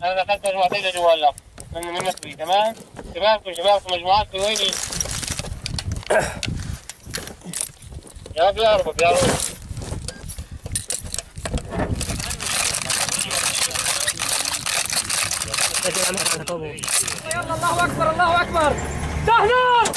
انا دخلت مجموعتين جوال من مصري. تمام. شبابكم مجموعاتكم وين؟ يا رب يا رب يا رب. يلا الله اكبر الله اكبر. تحذر.